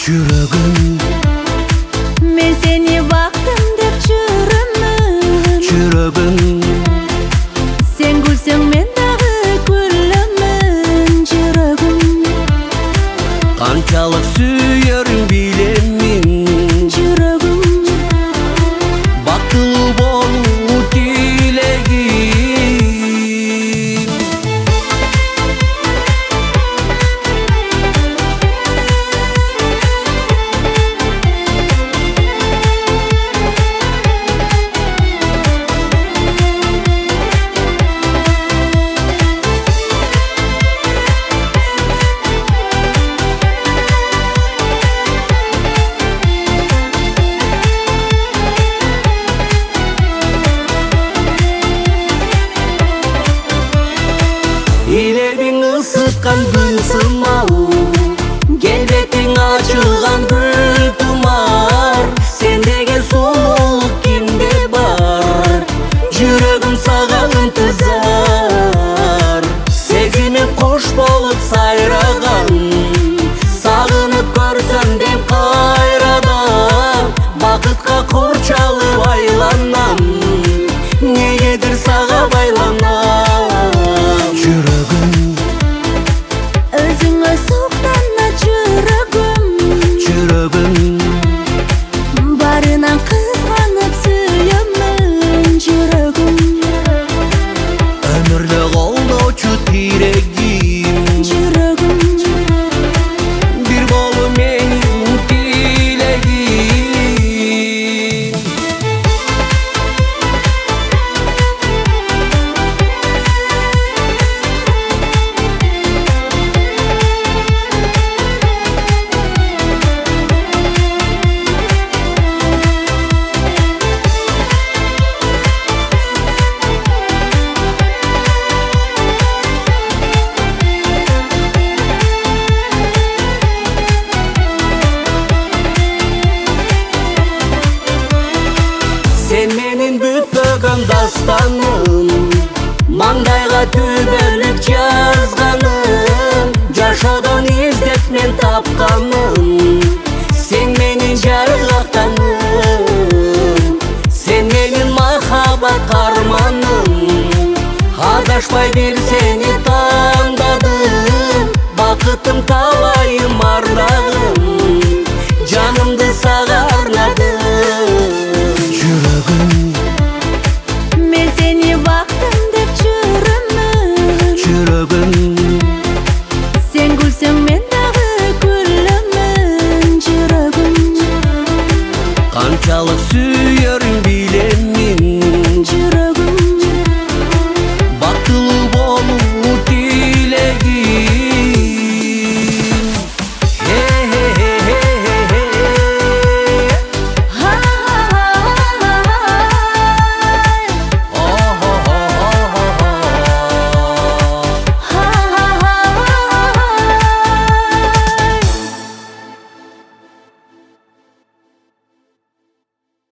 жүрегім, мен сені бақтым деп жүрмін. жүрегім, сен күлсең мен дағы күлемін. жүрегім, қаншалық сүйерін білемін. жүрегім, бақытлы болу тілегім. Елебің ысытқан күн сымау, келбетің ашылған гүл тұмар. Сендегі сұлулық кімде бар, жүрегім саған ынтызар. Сезімім құш болып сайраған, сағынып көрсем деп қайрадан. Бақытқа құрчалып айланам, негедір саға байланам. өзіңе соқтана жүрегім. жүрегім, барынан қызғанып сүйемін. жүрегім, өмірді қолдаушы тирегім. жүрегім, бір болу менің тілегім. Sen menin bütpögüm dastanım, mаңдайға төбелік жазғаным. Жашодан іздеп мен тапқаным, сен менің жарғақтаным. Сен менің махаббат қарманым, адашпай бір сені таңдадым. Бақытым талайым ардағым, жанымды саға арнадым. мен сені бақтым деп жүрмін. жүрегім, сен күлсең мен дағы күлемін. жүрегім, қаншалық